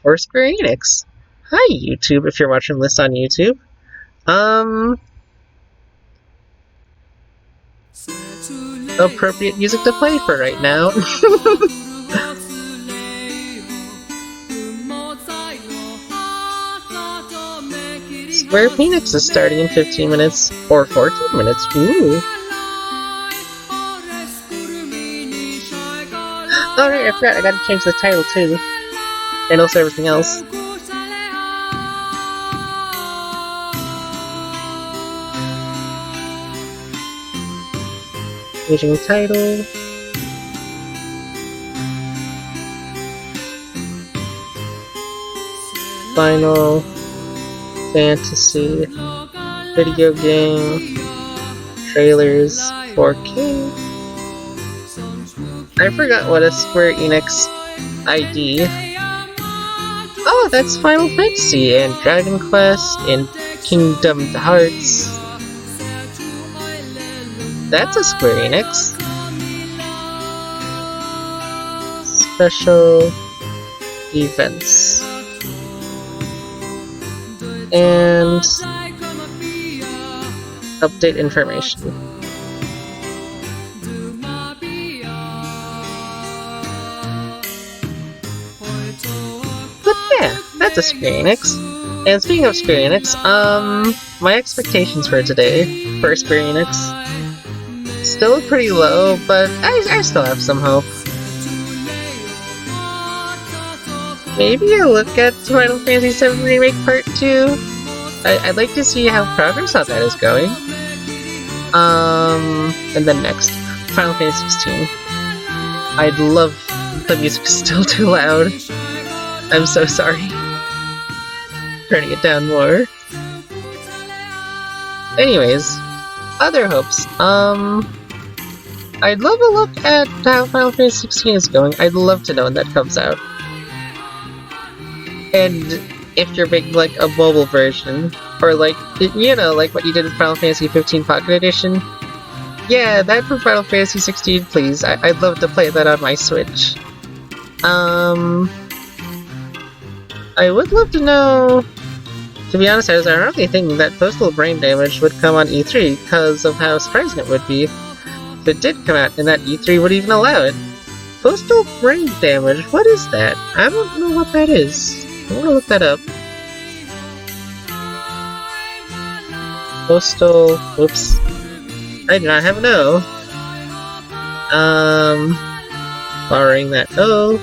or Square Enix. Hi, YouTube, if you're watching this on YouTube. Appropriate music to play for right now. Square Enix is starting in 15 minutes, or 14 minutes. Ooh. Oh right, I forgot, I gotta change the title too. And also everything else. Changing title. Final Fantasy video game trailers 4K. I forgot what a Square Enix ID. Oh, that's Final Fantasy and Dragon Quest and Kingdom Hearts. That's a Square Enix. Special events. And update information. But yeah, that's a Square Enix. And speaking of Square Enix, my expectations for today for Square Enix still pretty low, but I still have some hope. Maybe a look at Final Fantasy VII Remake Part 2. I'd like to see how progress on that is going. And then next, Final Fantasy 16. I'd love... the music's still too loud. I'm so sorry. Turning it down more. Anyways, other hopes. I'd love a look at how Final Fantasy 16 is going. I'd love to know when that comes out. And if you're making like a mobile version, or like, you know, like what you did with Final Fantasy 15 Pocket Edition, yeah, that for Final Fantasy 16, please. I'd love to play that on my Switch. I would love to know. To be honest, I was ironically thinking that Postal Brain Damage would come on E3 because of how surprising it would be if it did come out and that E3 would even allow it. Postal Brain Damage, what is that? I don't know what that is. I want to look that up. Postal... whoops. I do not have an O. Borrowing that O.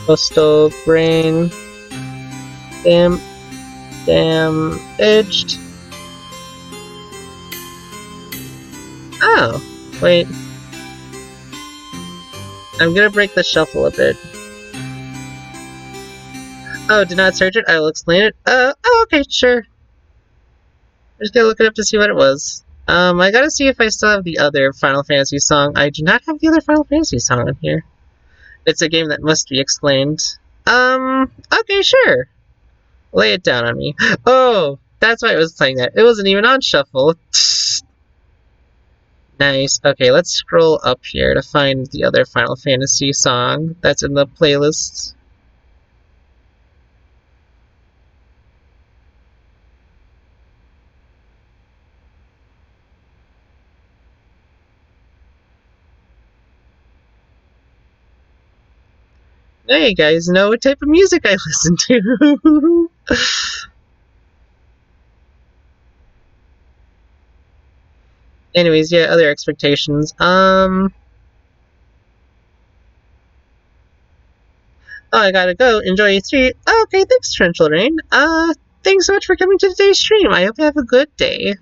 Postal Brain... damaged. Oh, wait. I'm gonna break the shuffle a bit. Oh, did not search it? I will explain it. Oh, okay, sure. I'm just gonna look it up to see what it was. I gotta see if I still have the other Final Fantasy song. I do not have the other Final Fantasy song on here. It's a game that must be explained. Okay, sure. Lay it down on me. Oh, that's why I was playing that. It wasn't even on shuffle. Nice. Okay, let's scroll up here to find the other Final Fantasy song that's in the playlist. Now you guys know what type of music I listen to. Anyways, yeah, other expectations. Oh, I gotta go. Enjoy E3. Okay, thanks, Torrential Rain. Thanks so much for coming to today's stream. I hope you have a good day.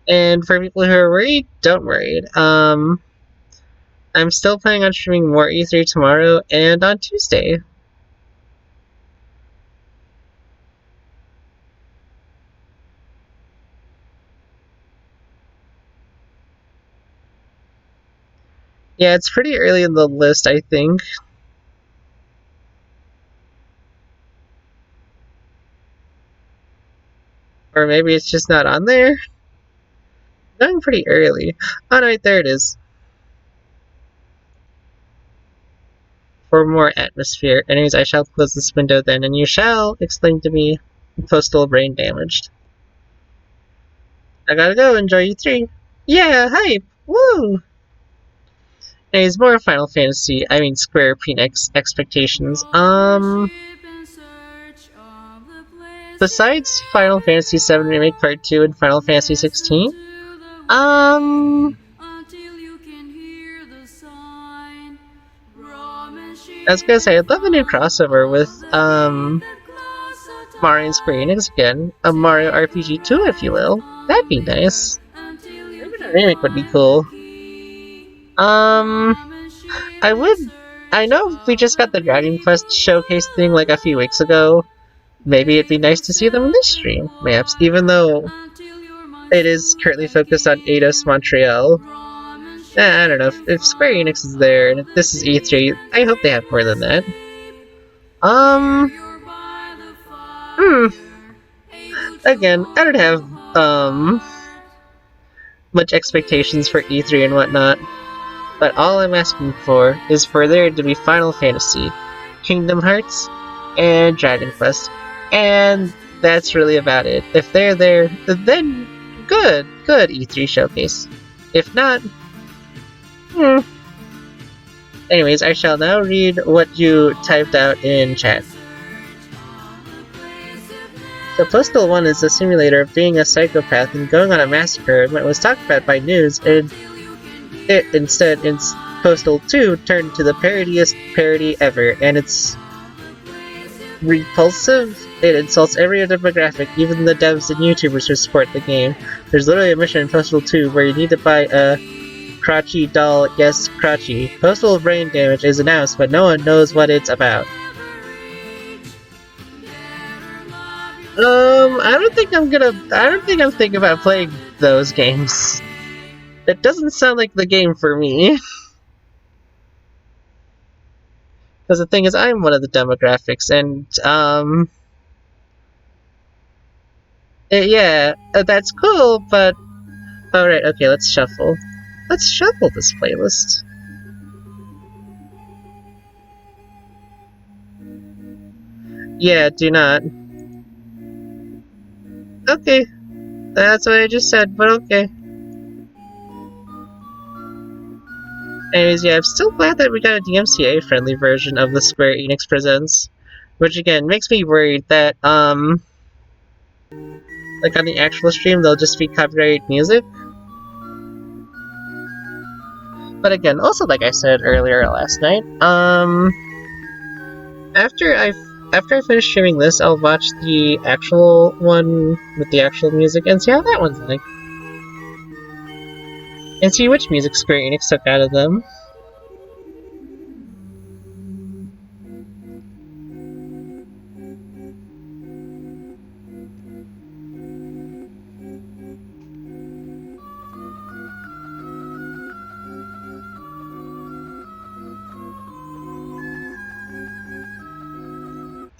And for people who are worried, don't worry. I'm still planning on streaming more E3 tomorrow and on Tuesday. Yeah, it's pretty early in the list, I think. Or maybe it's just not on there. Going pretty early. Oh, no, wait, there it is. For more atmosphere. Anyways, I shall close this window then, and you shall explain to me postal brain damaged. I gotta go, enjoy E3. Yeah, hype! Woo! Anyways, more Final Fantasy, I mean Square Enix expectations. Besides Final Fantasy VII Remake Part 2 and Final Fantasy 16, I was gonna say, I'd love a new crossover with, Mario and Square Enix again. A Mario RPG 2, if you will. That'd be nice. Even a remake would be cool. I know we just got the Dragon Quest showcase thing like a few weeks ago. Maybe it'd be nice to see them in this stream, perhaps, even though it is currently focused on Eidos Montreal. I don't know, if Square Enix is there, and if this is E3, I hope they have more than that. Again, I don't have, much expectations for E3 and whatnot, but all I'm asking for is for there to be Final Fantasy, Kingdom Hearts, and Dragon Quest, and that's really about it. If they're there, then good E3 showcase. If not, Anyways, I shall now read what you typed out in chat. So Postal 1 is a simulator of being a psychopath and going on a massacre, and when it was talked about by news, it instead, in Postal 2, turned to the parodiest parody ever, and it's repulsive. It insults every demographic, even the devs and YouTubers who support the game. There's literally a mission in Postal 2 where you need to buy a crotchy doll, yes, crotchy. Postal brain damage is announced, but no one knows what it's about. I don't think I'm thinking about playing those games. It doesn't sound like the game for me. Because the thing is, I'm one of the demographics, and, yeah, that's cool, but... Alright, okay, let's shuffle. Let's shuffle this playlist. Yeah, do not. Okay. That's what I just said, but okay. Anyways, yeah, I'm still glad that we got a DMCA-friendly version of the Square Enix Presents. Which, again, makes me worried that, like, on the actual stream, they'll just be copyrighted music. But again, also like I said earlier last night, after I finish streaming this, I'll watch the actual one with the actual music and see how that one's like. And see which music Square Enix took out of them.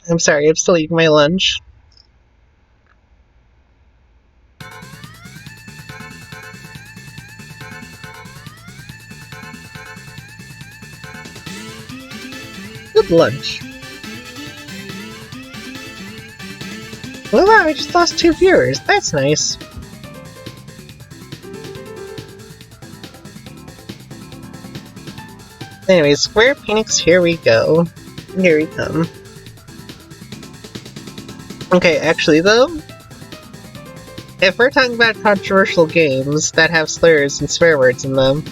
I'm sorry, I'm still eating my lunch. Good lunch. Well, wow, I just lost 2 viewers. That's nice. Anyway, Square Enix, here we go. Here we come. Okay, actually though, if we're talking about controversial games that have slurs and swear words in them,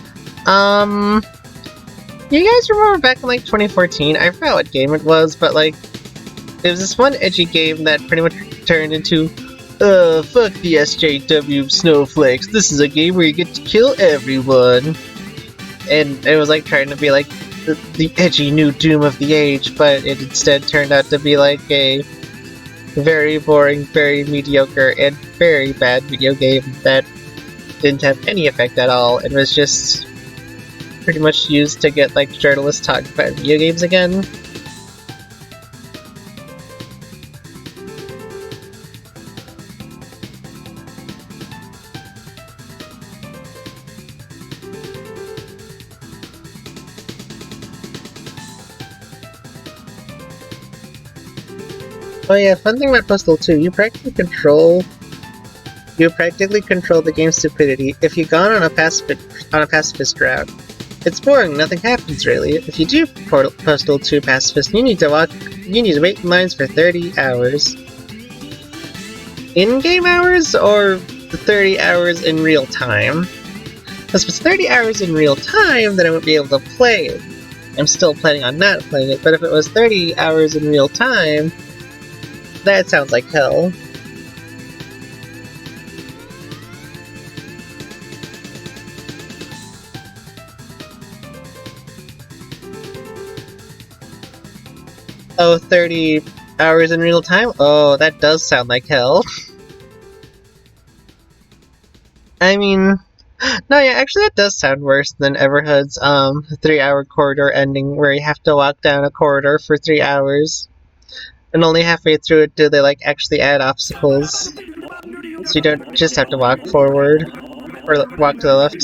you guys remember back in like 2014, I forgot what game it was, but like, it was this one edgy game that pretty much turned into, fuck the SJW snowflakes, this is a game where you get to kill everyone. And it was like trying to be like the edgy new Doom of the age, but it instead turned out to be like a very boring, very mediocre, and very bad video game that didn't have any effect at all, and was just pretty much used to get like journalists talking about video games again. Oh yeah, fun thing about Postal 2, you practically control the game's stupidity if you've gone on a pacifist route. It's boring, nothing happens really. If you do Postal 2 pacifist, you need to wait in lines for 30 hours. In-game hours or 30 hours in real time? Because if it's 30 hours in real time, then I won't be able to play it. I'm still planning on not playing it, but if it was 30 hours in real time, that sounds like hell. Oh, 30 hours in real time? Oh, that does sound like hell. I mean, no, yeah, actually that does sound worse than Everhood's 3-hour corridor ending where you have to walk down a corridor for 3 hours. And only halfway through it do they like actually add obstacles. So you don't just have to walk forward or walk to the left.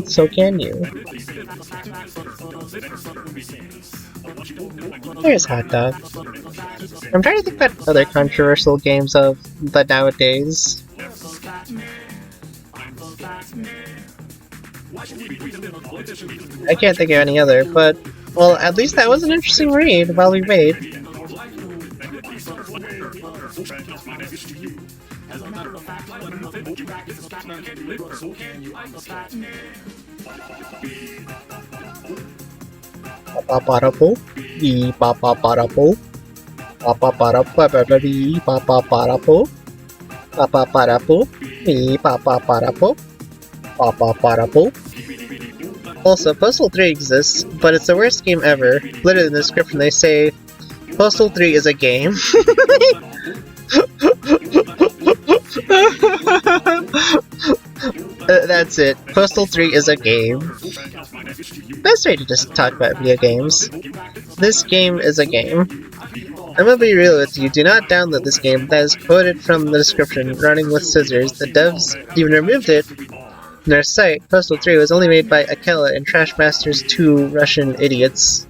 So can you. There's Hot Dog. I'm trying to think about other controversial games of the nowadays. I can't think of any other, but, well, at least that was an interesting read while we wait. Papa-para-po, ee-papa-para-po, papa-para-pa-pa-pa-dee, papa-para-po, papa-para-po, ee-papa-para-po, papa-para-po. Also, Postal 3 exists, but it's the worst game ever. Literally in the description they say, Postal 3 is a game. That's it. Postal 3 is a game. Best way to just talk about video games. This game is a game. I'm gonna be real with you, do not download this game. That is quoted from the description, running with scissors. The devs even removed it from their site. Postal 3 was only made by Akela and Trashmaster's 2 Russian idiots.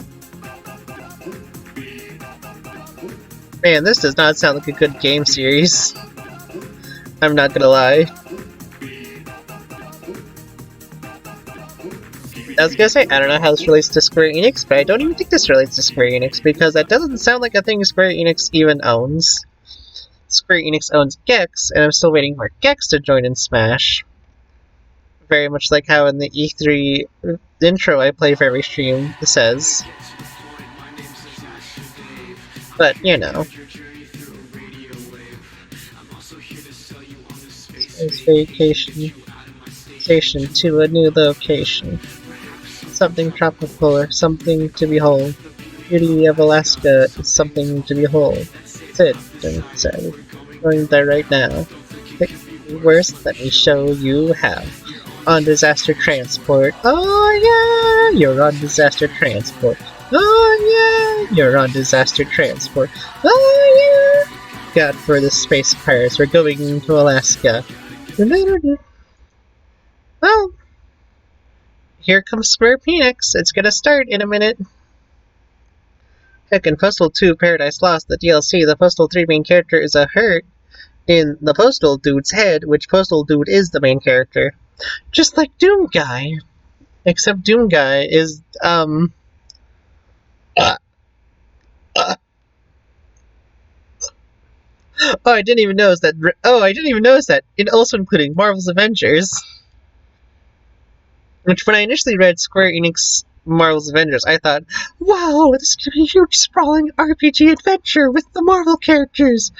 Man, this does not sound like a good game series. I'm not gonna lie. I was gonna say, I don't know how this relates to Square Enix, but I don't even think this relates to Square Enix, because that doesn't sound like a thing Square Enix even owns. Square Enix owns Gex, and I'm still waiting for Gex to join in Smash. Very much like how in the E3 intro I play for every stream says. But, you know. It's vacation station to a new location. Something tropical or something to behold. Beauty of Alaska is something to behold. Sit and say, going there right now. Pick the worst, let me show you how. On disaster transport. Oh yeah, you're on disaster transport. Oh yeah, you're on disaster transport. Oh yeah. God, for the space pirates, we're going to Alaska. Well, here comes Square Enix. It's gonna start in a minute. Heck, in Postal 2 Paradise Lost, the DLC, the Postal 3 main character is a hurt in the Postal Dude's head, which Postal Dude is the main character. Just like Doom Guy. Except Doom Guy is, Oh, I didn't even notice that. It also including Marvel's Avengers. Which, when I initially read Square Enix Marvel's Avengers, I thought, wow, this is going to be a huge sprawling RPG adventure with the Marvel characters.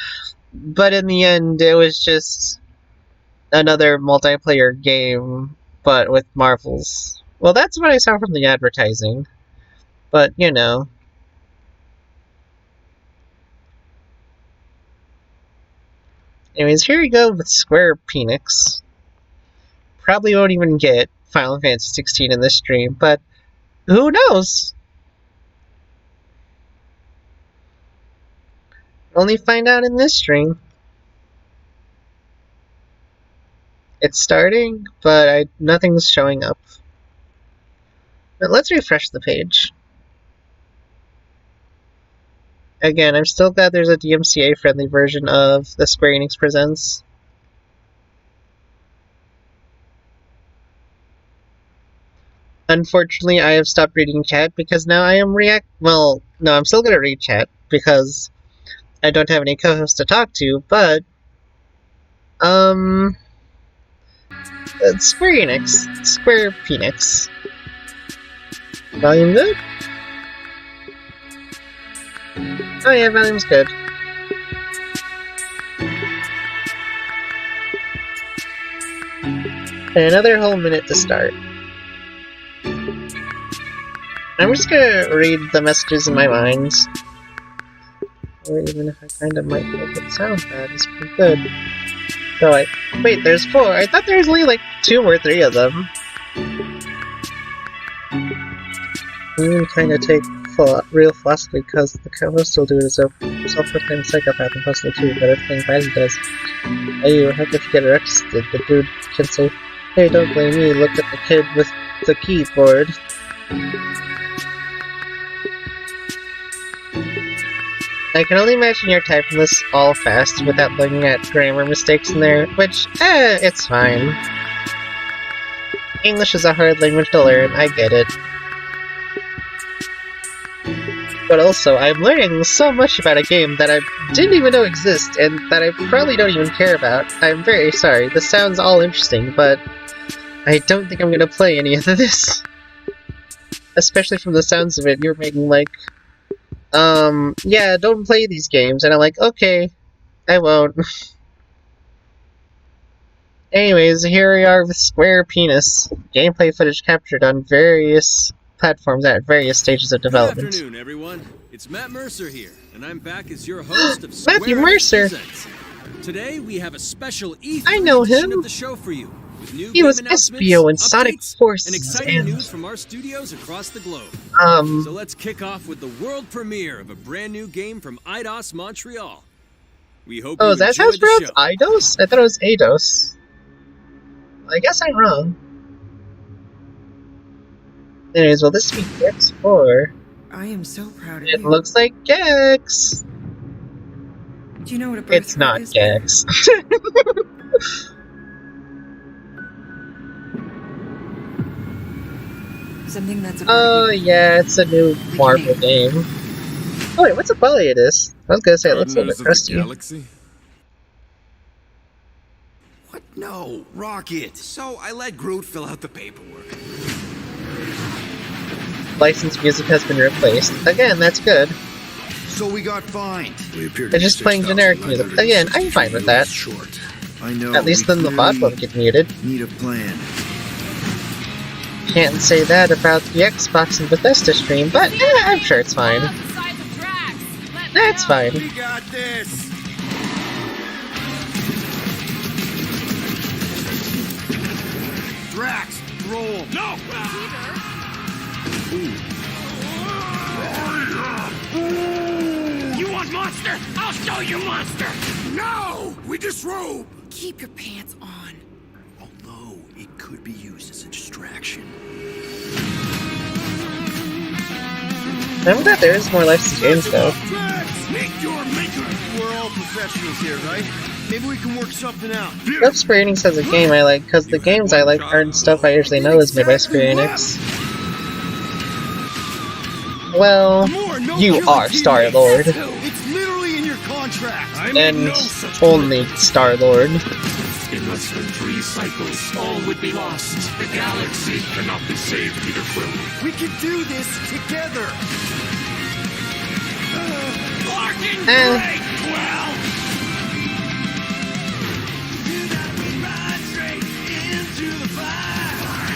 But in the end, it was just another multiplayer game, but with Marvels. Well, that's what I saw from the advertising. But, you know. Anyways, here we go with Square Enix. Probably won't even get Final Fantasy 16 in this stream, but who knows? Only find out in this stream. It's starting, but nothing's showing up. But let's refresh the page. Again, I'm still glad there's a DMCA-friendly version of the Square Enix Presents. Unfortunately, I have stopped reading chat because now I am well, no, I'm still gonna read chat because I don't have any co-hosts to talk to, but it's Square Enix. Square Enix. Volume good? Oh yeah, volume's good. Okay, another whole minute to start. I'm just gonna read the messages in my mind. Or even if I kind of might make it sound bad, it's pretty good. So wait, there's 4. I thought there was only like 2 or 3 of them. I'm kind of take real philosophy because the co-host will do it as a self-proclaimed psychopath and possible too, but everything Biden does. Hey, how could you get arrested? The dude can say, hey, don't blame me, look at the kid with the keyboard. I can only imagine you're typing this all fast without looking at grammar mistakes in there, which, it's fine. English is a hard language to learn, I get it. But also, I'm learning so much about a game that I didn't even know exists, and that I probably don't even care about. I'm very sorry, this sounds all interesting, but I don't think I'm gonna play any of this. Especially from the sounds of it, you're making like, yeah, don't play these games, and I'm like, okay, I won't. Anyways, here we are with Square Penis. Gameplay footage captured on various platforms at various stages of development. Good afternoon, everyone. It's Matt Mercer here, and I'm back as your host of Square Matthew Mercer. Presents. Today we have a special E3 I know edition him. of the show for you. With new He was game announcements, Espio in Sonic updates, Forces and exciting and news from our studios across the globe. So let's kick off with the world premiere of a brand new game from Eidos Montreal. We hope you is that how enjoy it's the pronounced? show. Eidos? I thought it was Eidos. I guess I'm wrong. Anyways, will this be Gex 4? I am so proud of It you. looks like Gex. Do you know what a birthright It's not is? Gex. Something that's a Oh yeah, it's a new Marvel game. Oh wait, what's a Polyadus? I was gonna say it looks a little bit crusty. Galaxy? What? No, Rocket. So I let Groot fill out the paperwork. Licensed music has been replaced. Again, that's good. So we got fined. We appear to They're be just playing generic music. Again, I'm fine with that. Short. I know. At least we then the bot clearly won't get muted. Need a plan. Can't say that about the Xbox and Bethesda stream, but I'm sure it's fine. That's fine. We got this. Drax, roll. No. You want monster? I'll show you monster! No, we disrobe. Keep your pants on. Although it could be used as a distraction. I'm glad there is more licensed games though. Drax, meet your maker. We're all professionals here, right? Maybe we can work something out. Love Square Enix has a game I like, because the games I like aren't stuff I usually know is made by Square Enix. Well, you are Star-Lord. It's literally in your contract. And only Star-Lord. In less than 3 cycles, all would be lost. The galaxy cannot be saved, Peter Quill. We can do this together. Barking Eh. great, Quill!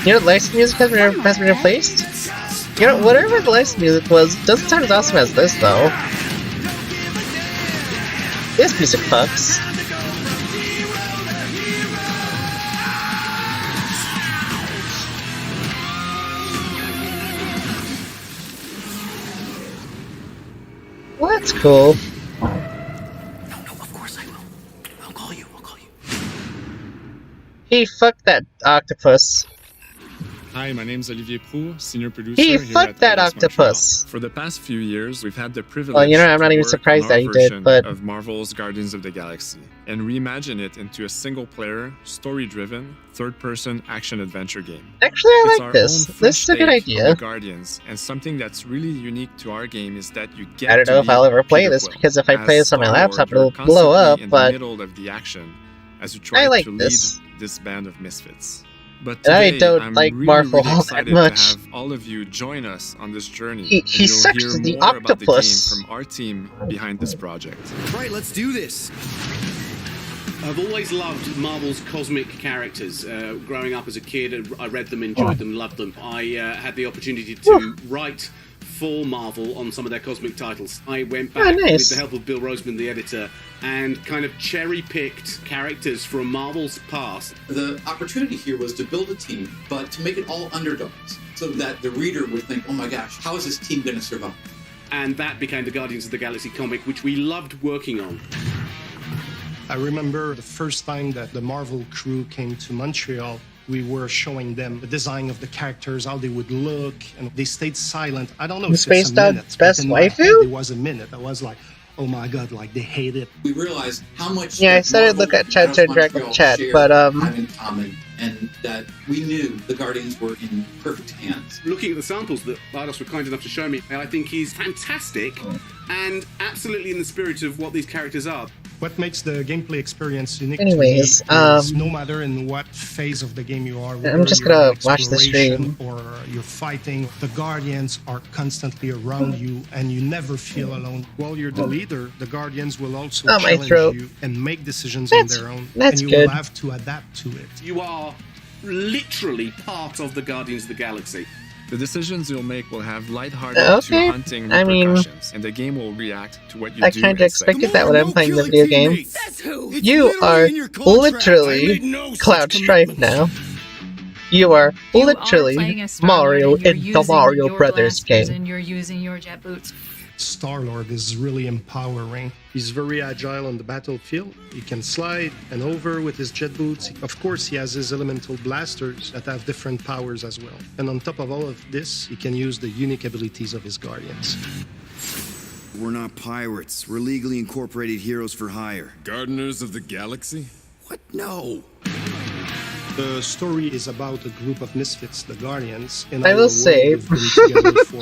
You know, license music has been replaced? You know, whatever the license music was, doesn't sound as awesome as this, though. This music fucks. Well, that's cool. No, of course I will. I'll call you. Hey, fuck that octopus. Hi, my name's Olivier Proux, senior producer Hey, here fuck at that Eidos octopus. Montreal. For the past few years, we've had the privilege Well, you know, I'm not to even work surprised on that our he did, version but- of Marvel's Guardians of the Galaxy and reimagine it into a single-player, story-driven, third-person action-adventure game. Actually, I It's like our this. own This fresh is a good take on idea. the Guardians, and something that's really unique to our game is that you get I don't to know if be I'll ever play Peter this, Quill. because if I play As this on my Star-Lord, laptop, you're it'll blow constantly up, in but the middle of the action as you try I like to lead this. this band of misfits. But And I today, don't I'm like really, Marvel really all that excited much. to have all of you join us on this journey. He and you'll sucks hear as the more about the game octopus. from our team behind this project. Right, let's do this. I've always loved Marvel's cosmic characters. Growing up as a kid, I read them, enjoyed them, loved them. I had the opportunity to write for Marvel on some of their cosmic titles. I went back nice. with the help of Bill Roseman, the editor, and kind of cherry-picked characters from Marvel's past. The opportunity here was to build a team, but to make it all underdogs, so that the reader would think, oh my gosh, how is this team going to survive? And that became the Guardians of the Galaxy comic, which we loved working on. I remember the first time that the Marvel crew came to Montreal, we were showing them the design of the characters, how they would look, and they stayed silent. I don't know The if Space it's a Dog's minute, best but in my head, waifu? it was a minute. I was like, oh my god, like they hate it. We realized how much Yeah, I that started Marvel looking at and chat to Eidos interact with Montreal chat, shared but, have in common, and that we knew the Guardians were in perfect hands. Looking at the samples that Eidos were kind enough to show me, I think he's fantastic and absolutely in the spirit of what these characters are. What makes the gameplay experience unique Anyways, to me is no matter in what phase of the game you are, whether just you're gonna in watch the exploration stream. or you're fighting, the Guardians are constantly around you and you never feel alone. While you're the leader, the Guardians will also Oh, my challenge throat. you and make decisions That's- on their own, that's and you good. will have to adapt to it. You are literally part of the Guardians of the Galaxy. The decisions you'll make will have lighthearted Okay. to hunting I mean, repercussions, and the game will react to what you I do. kinda and say. expected that when I'm playing the video game. Says who? You are literally Cloud Strife now. You are You literally are playing as Star-Lord Mario and you're in the using Mario your Brothers blasters game. and you're using your jet boots. Star-Lord is really empowering. He's very agile on the battlefield. He can slide and over with his jet boots. Of course, he has his elemental blasters that have different powers as well. And on top of all of this, he can use the unique abilities of his guardians. We're not pirates. We're legally incorporated heroes for hire. Gardeners of the Galaxy? What? No. The story is about a group of misfits, the Guardians. In I our will world, say- we've been together for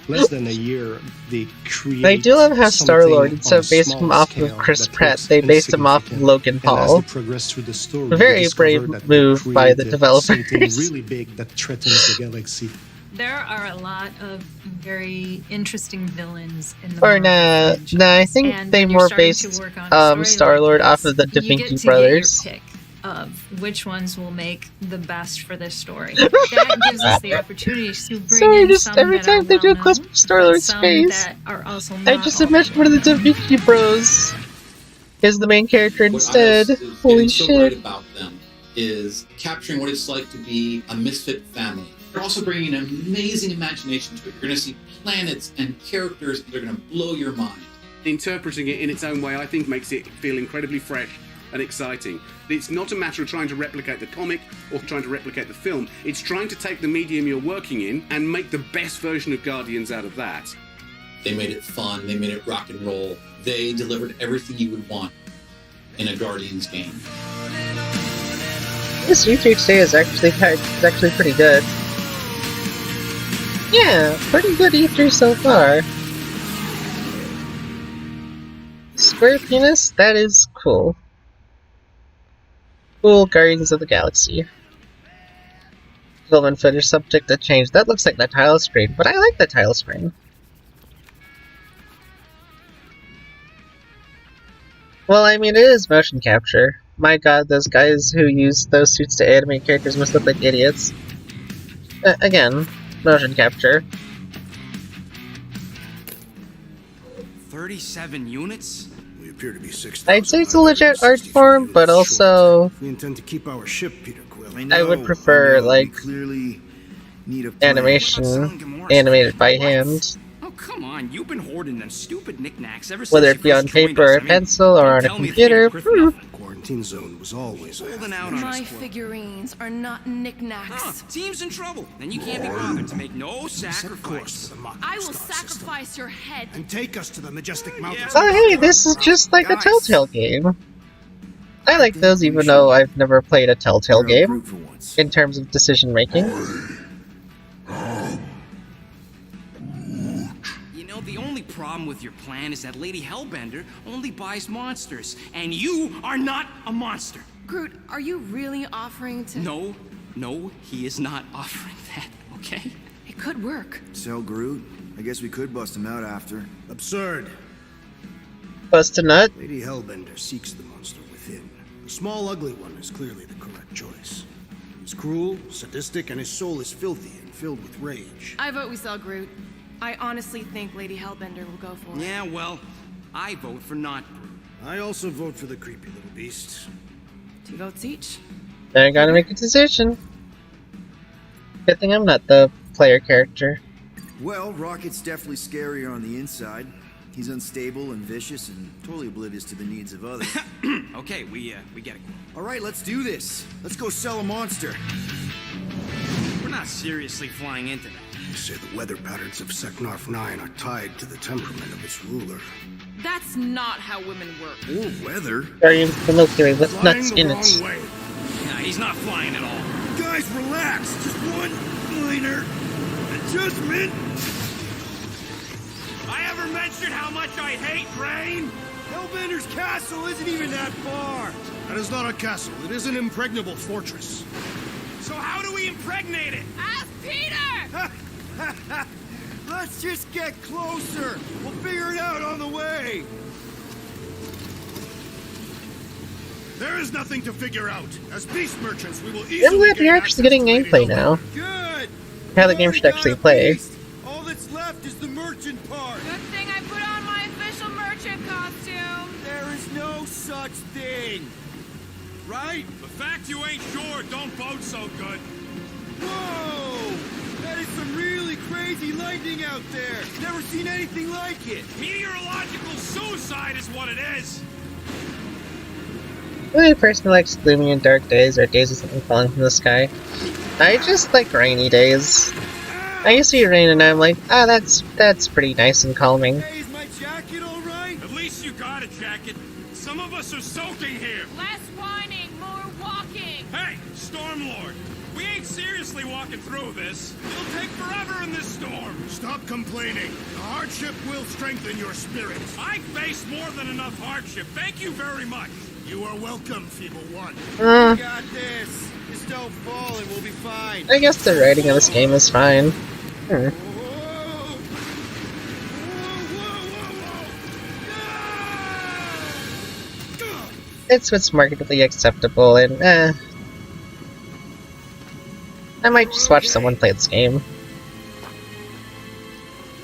less than a year. They create. I do love how Star-Lord, something instead on of a basing him small off scale of Chris that Pratt, looks they based him off of insignificant. Logan And Paul. as they progress through the story, A very we discover brave that move they by the created developers. Something really big that threatens the galaxy. There are a lot of very interesting villains in the Or Marvel nah, franchise. I think And they when you're more starting based to work on a story Star-Lord like off this, of the Da you get Vinci to Brothers. Get your pick of which ones will make the best for this story. That gives us the opportunity to bring Sorry, in just some every that time are they do a well-known, close up of Star-Lord's but some face, that are also I not just all imagined that one of the Da well-known. Vinci Bros is the main character What instead. Eidos is Holy getting so right shit. about them is capturing what it's like to be a misfit family. They're also bringing an amazing imagination to it. You're going to see planets and characters that are going to blow your mind. Interpreting it in its own way, I think, makes it feel incredibly fresh and exciting. It's not a matter of trying to replicate the comic or trying to replicate the film. It's trying to take the medium you're working in and make the best version of Guardians out of that. They made it fun. They made it rock and roll. They delivered everything you would want in a Guardians game. This E3 today is actually pretty good. Yeah, pretty good E3 so far. Square penis? That is cool. Cool Guardians of the Galaxy. Golden footage subject to change. That looks like the title screen, but I like the title screen. Well, I mean, it is motion capture. My god, those guys who use those suits to animate characters must look like idiots. Again, motion capture. 37 units? We appear to be 6,000. I'd say it's a legit art form, but also We intend to keep our ship, Peter Quill. I would prefer like clearly need a plan. animation animated by hand. Oh, come on. You've been hoarding them stupid knickknacks ever since Whether you it be on first joined paper us. or pencil or on a tell me computer. Peter Griffin Quarantine zone was always holding out on My us. figurines are not knickknacks. Huh, team's in trouble. Then you can't be bothered to make no Set course sacrifice. for the Mako I will star system sacrifice your head. and take us to the majestic mountains. Oh hey, this is just like a Telltale game. I like those even though I've never played a Telltale game in terms of decision making. You know, the only problem with your plan is that Lady Hellbender only buys monsters, and you are not a monster. Groot, are you really offering to... No, he is not offering that, okay? It could work. Sell Groot? I guess we could bust him out after. Absurd. Bust a nut. Lady Hellbender seeks the monster within. The small, ugly one is clearly the correct choice. He's cruel, sadistic, and his soul is filthy and filled with rage. I vote we sell Groot. I honestly think Lady Hellbender will go for it. Yeah, well, I vote for not Groot. I also vote for the creepy little beast. 2 votes each. I gotta make a decision. Good thing I'm not the player character. Well, Rocket's definitely scarier on the inside. He's unstable and vicious and totally oblivious to the needs of others. Okay, we get it. All right, let's do this. Let's go sell a monster. We're not seriously flying into that. They say the weather patterns of Seknarf 9 are tied to the temperament of its ruler. That's not how women work. Or weather. Guardians of the Milky Way with nuts in it. Way. Nah, he's not flying at all. Guys, relax. Just one minor adjustment. I ever mentioned how much I hate rain? Hellbender's castle isn't even that far. That is not a castle. It is an impregnable fortress. So how do we impregnate it? Ask Peter! Let's just get closer. We'll figure it out on the way. There is nothing to figure out. As beast merchants, we will I'm easily glad you're actually getting gameplay now. Good. How the game should actually play. All that's left is the merchant part. Good thing I put on my official merchant costume. There is no such thing. Right? The fact you ain't sure don't bode so good. Whoa! That is some really crazy lightning out there. Never seen anything like it. Meteorological suicide is what it is. I personally likes gloomy and dark days, or days with something falling from the sky. I just like rainy days. I used to see rain and I'm like, ah, that's pretty nice and calming. Hey, is my jacket all right? At least you got a jacket. Some of us are soaking here. Less whining, more walking. Hey, Stormlord, we ain't seriously walking through this. It'll take forever in this storm. Stop complaining. The hardship will strengthen your spirit. I faced more than enough hardship. Thank you very much. You are welcome, Feeble One. We got this. Just don't fall and we'll be fine. I guess the writing of this game is fine. Whoa! It's what's markedly acceptable, and I might just watch someone play this game.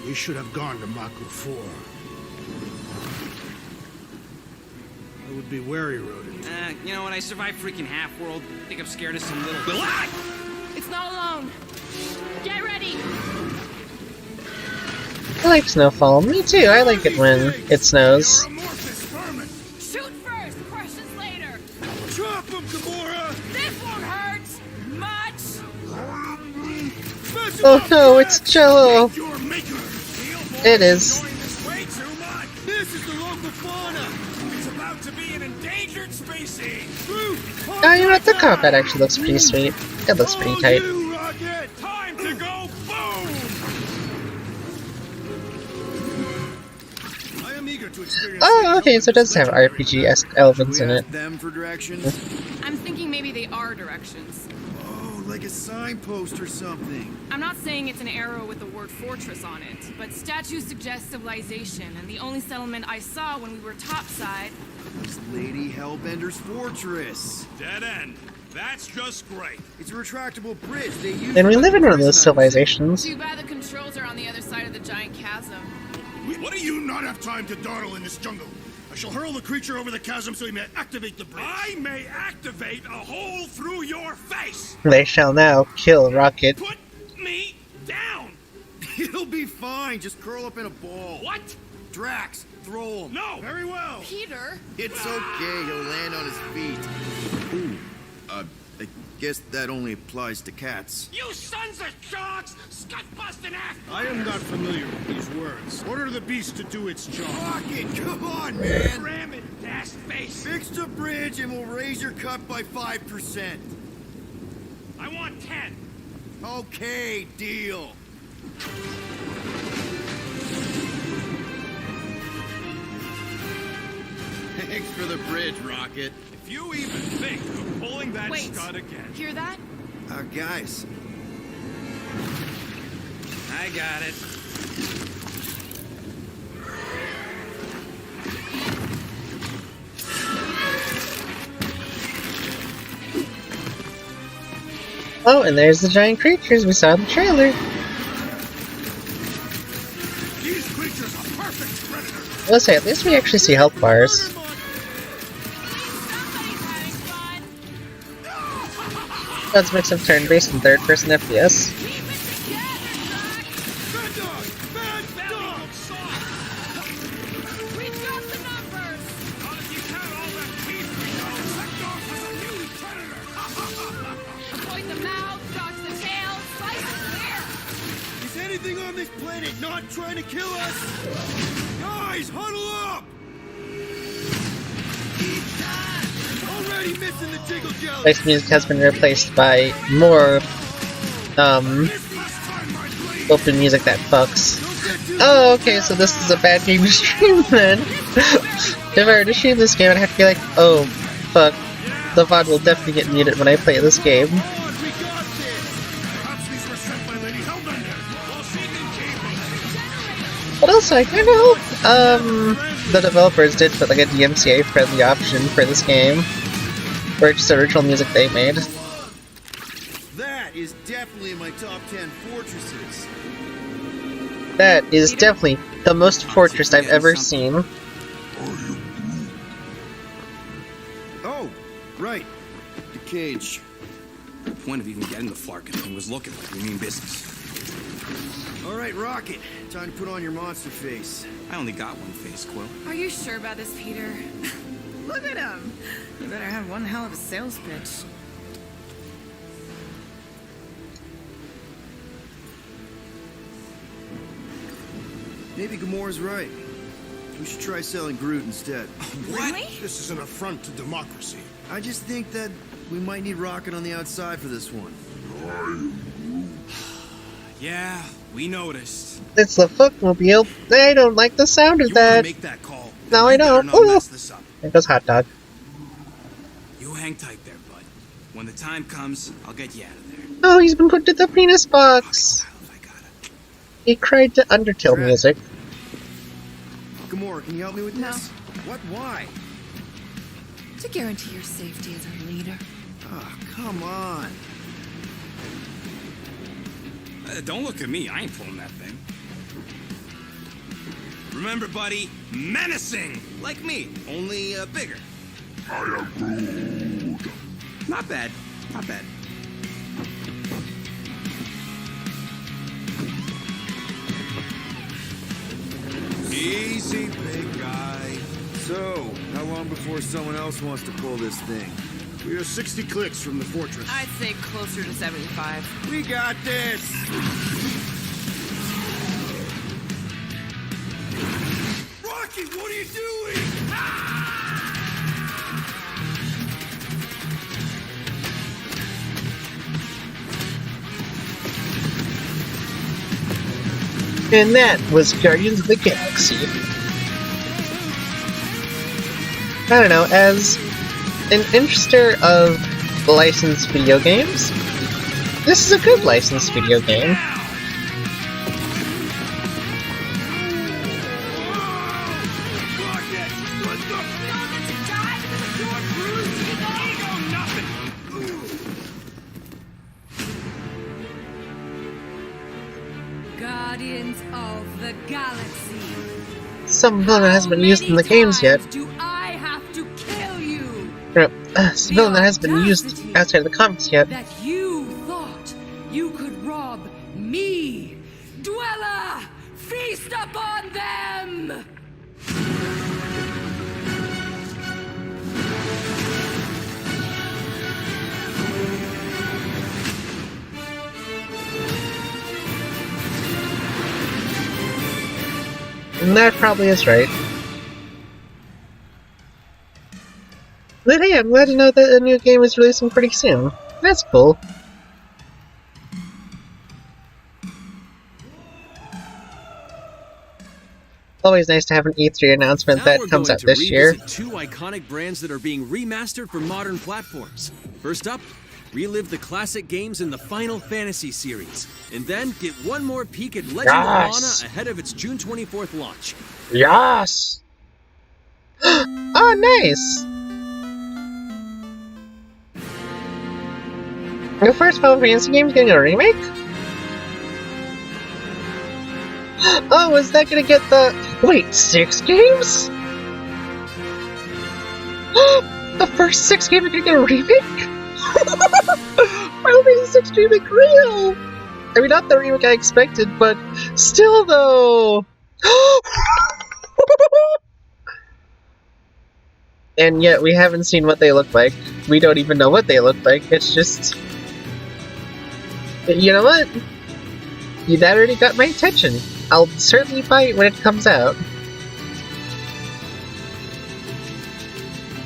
We should have gone to Mako 4. I would be wary, Rodent. You know, when I survived freaking Half-World, I think I'm scared of some little... It's not alone. Get ready. I like snowfall. Me too. I like it when it snows. Shoot first, questions later. Drop him, Gamora! This won't hurt much. Oh no, it's Jello. It is. This is the local fauna! It's about to be an endangered species. Oh, you know what? The combat actually looks pretty sweet. It looks pretty tight. Time to go boom! I am eager to experience. Oh, okay, so it does have RPG-esque elements in it. Them for directions? I'm thinking maybe they are directions. Oh, like a signpost or something. I'm not saying it's an arrow with the word fortress on it, but statues suggest civilization, and the only settlement I saw when we were topside It's Lady Hellbender's fortress. Dead end. That's just great. It's a retractable bridge. They use And we live in one of those civilizations. Too bad the controls are on the other side of the giant chasm. What do you not have time to dawdle in this jungle? I shall hurl the creature over the chasm so he may activate the bridge. I may activate a hole through your face! They shall now kill Rocket. Put me down! He'll be fine. Just curl up in a ball. What? Drax, throw him. No! Very well. Peter? It's okay, he'll land on his feet. Ooh, I guess that only applies to cats. You sons of dogs! Scut-busting ass! I am not familiar with these words. Order the beast to do its job. Rocket, come on, man! Ram it, ass face! Fix the bridge and we'll raise your cut by 5%. I want 10. Okay, deal. Thanks for the bridge, Rocket. If you even think of pulling that Wait. stud again. Hear that? Guys. I got it. Oh, and there's the giant creatures we saw in the trailer. These creatures are perfect predators. Let's say, at least we actually see health bars. Let's mix up turn-based and third-person FPS. Avoid the mouth, dodge the tail, slice the clear! Is anything on this planet not trying to kill us? Guys, huddle up! Already missing the jiggle jelly. This music has been replaced by more, open music that fucks. Oh, okay, so this is a bad game to stream then. If I were to stream this game, I'd have to be like, oh, fuck. The VOD will definitely get muted when I play this game. But also, I kind of hope, the developers did put like a DMCA-friendly option for this game, where it's just original music they made. That is definitely in my top 10 fortresses. That is definitely the most fortress I've ever seen. Oh, right. The cage. The point of even getting the Flarkin thing was looking like we mean business. All right, Rocket. Time to put on your monster face. I only got one face, Quill. Are you sure about this, Peter? Look at him. You better have one hell of a sales pitch. Maybe Gamora's right. We should try selling Groot instead. Really? This is an affront to democracy. I just think that we might need Rocket on the outside for this one. Yeah, we noticed. It's the Fuckmobile. I don't like the sound of You wanna that. make that call? No, You I better don't. not Ooh. mess this up. There goes Hot Dog. You hang tight there, bud. When the time comes, I'll get you out of there. Oh, he's been put to the penis box. He cried to Undertale music. Gamora, can you help me with No. this? What? Why? To guarantee your safety as our leader. Oh, come on. Don't look at me. I ain't pulling that thing. Remember, buddy, menacing! Like me, only bigger. I am Groot. Not bad. Not bad. Easy, big guy. So, how long before someone else wants to pull this thing? We are 60 clicks from the fortress. I'd say closer to 75. We got this! Rocky, what are you doing? And that was Guardians of the Galaxy. I don't know, as an interester of licensed video games, this is a good licensed video game. Guardians of the Galaxy. Some villain that hasn't been used in the games yet. Do I have to kill you? Some villain that hasn't been used outside of the comics yet. That you thought you could rob me, Dweller! Feast upon them! And that probably is right. But hey, I'm glad to know that a new game is releasing pretty soon. That's cool. Always nice to have an E3 announcement Now that we're comes going out to this year. revisit two iconic brands that are being remastered for modern platforms. First up, relive the classic games in the Final Fantasy series, and then get one more peek at Legend of Mana ahead of its June 24th launch. Yes! Oh, nice! The first Final Fantasy game is getting a remake? Oh, is that gonna get the... Wait, 6 games? The first 6 games are gonna get a remake? Final Fantasy 6 remake real! I mean, not the remake I expected, but still though! And yet we haven't seen what they look like. We don't even know what they look like. It's just... You know what? That already got my attention. I'll certainly buy it when it comes out.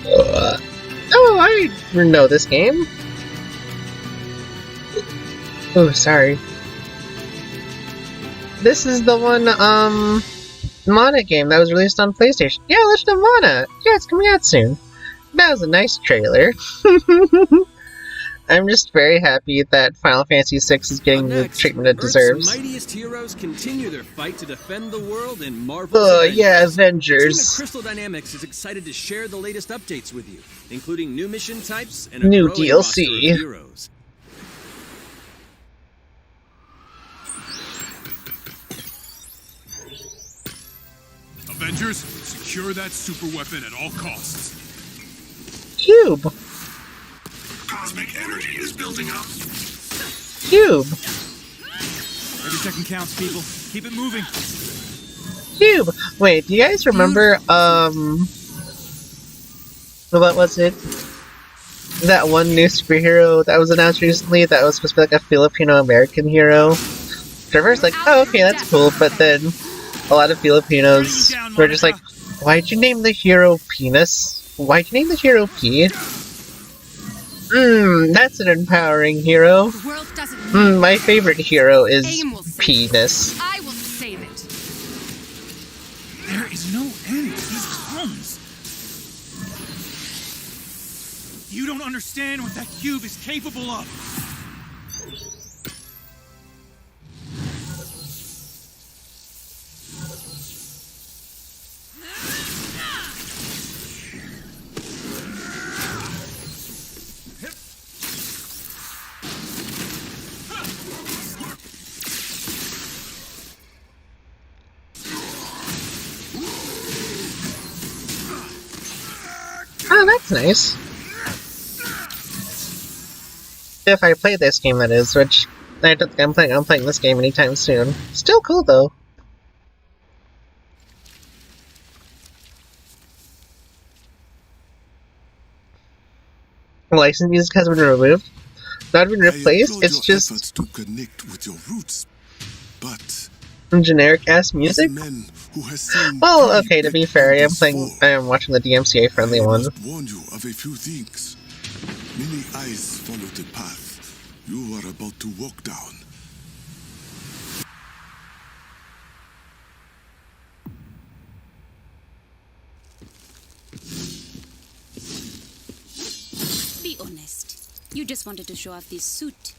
Oh, I know this game. Oh, sorry. This is the one, Mana game that was released on PlayStation. Yeah, Legend of Mana! Yeah, it's coming out soon. That was a nice trailer. I'm just very happy that Final Fantasy VI is getting the treatment it deserves. Earth's mightiest heroes continue their fight to defend the world in Marvel's yeah, Avengers. Team at Crystal Dynamics is excited to share the latest updates with you, including new mission types and new growing DLC. roster of heroes. Avengers, secure that super weapon at all costs. Cube. Cosmic energy is building up. Cube. Every second counts, people. Keep it moving. Cube. Wait, do you guys remember, what was it? That one new superhero that was announced recently that was supposed to be like a Filipino-American hero? Trevor's like, oh, okay, that's cool, but then a lot of Filipinos were just like, why'd you name the hero Penis? Why'd you name the hero P? That's an empowering hero. My favorite hero is Penis. I will save it. There is no end to these clones. You don't understand what that cube is capable of. Oh, that's nice. If I play this game, that is, which I don't think I'm playing this game anytime soon. Still cool, though. License music has been removed. Not been replaced, it's just to connect with your roots, but generic-ass music? Well, okay, to be fair, I am watching the DMCA friendly one. Warn you of a few things. Many eyes follow the path you are about to walk down. Be honest. You just wanted to show off this suit.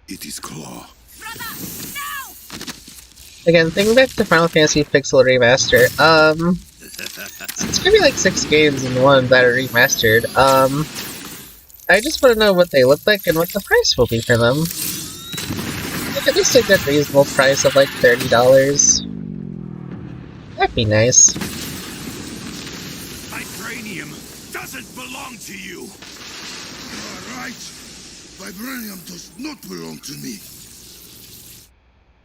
It is Claw. Again, thinking back to Final Fantasy Pixel Remaster, It's gonna be like 6 games in one that are remastered. I just want to know what they look like and what the price will be for them. Like at least a good reasonable price of like $30. That'd be nice. Vibranium doesn't belong to you. You are right. Vibranium does not belong to me.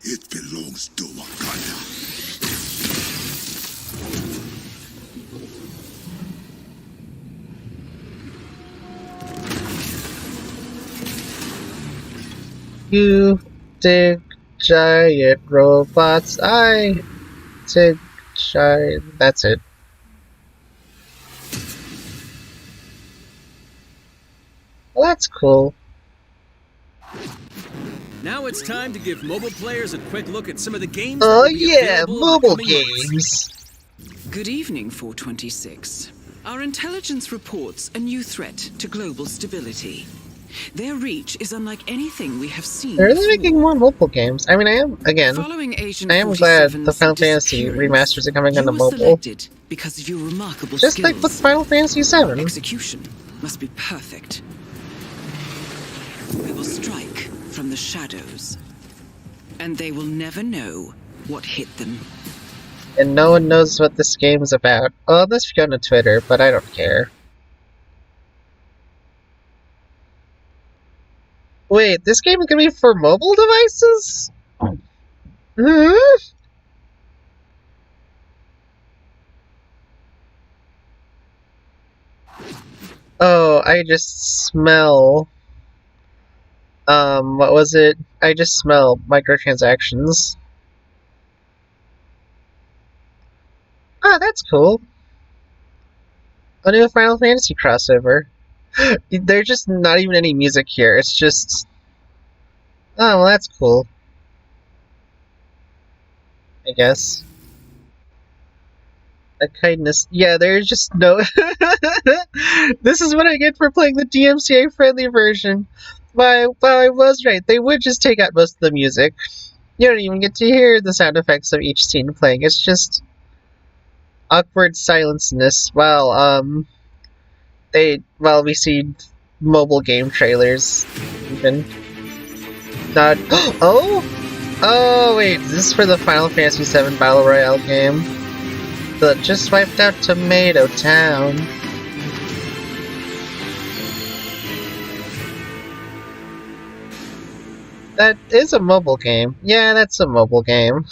It belongs to Wakanda. You dig giant robots, I dig giant... That's it. Well, that's cool. Now it's time to give mobile players a quick look at some of the games Oh that will be yeah, available in the mobile coming months. games! Good evening, 426. Our intelligence reports a new threat to global stability. Their reach is unlike anything we have seen They're really before. making more mobile games. I mean, I am, again, Following Agent I am glad 47's the Final Fantasy disappearance, remasters are coming onto you were mobile. selected because of your remarkable Just skills. like with Final Fantasy VII. Execution must be perfect. We will strike from the shadows, and they will never know what hit them. And no one knows what this game is about. Well, unless you go to Twitter, but I don't care. Wait, this game is gonna be for mobile devices? Hmm? Oh, I just smell... what was it? I just smell microtransactions. Ah, that's cool. A new Final Fantasy crossover. There's just not even any music here. It's just... Oh, well, that's cool. I guess. A kindness... Yeah, there's just no... This is what I get for playing the DMCA-friendly version. Well, I was right. They would just take out most of the music. You don't even get to hear the sound effects of each scene playing. It's just... awkward silenceness while, we see mobile game trailers, even. Not... Oh? Oh, wait, is this for the Final Fantasy VII Battle Royale game? That just wiped out Tomato Town. That is a mobile game. Yeah, that's a mobile game.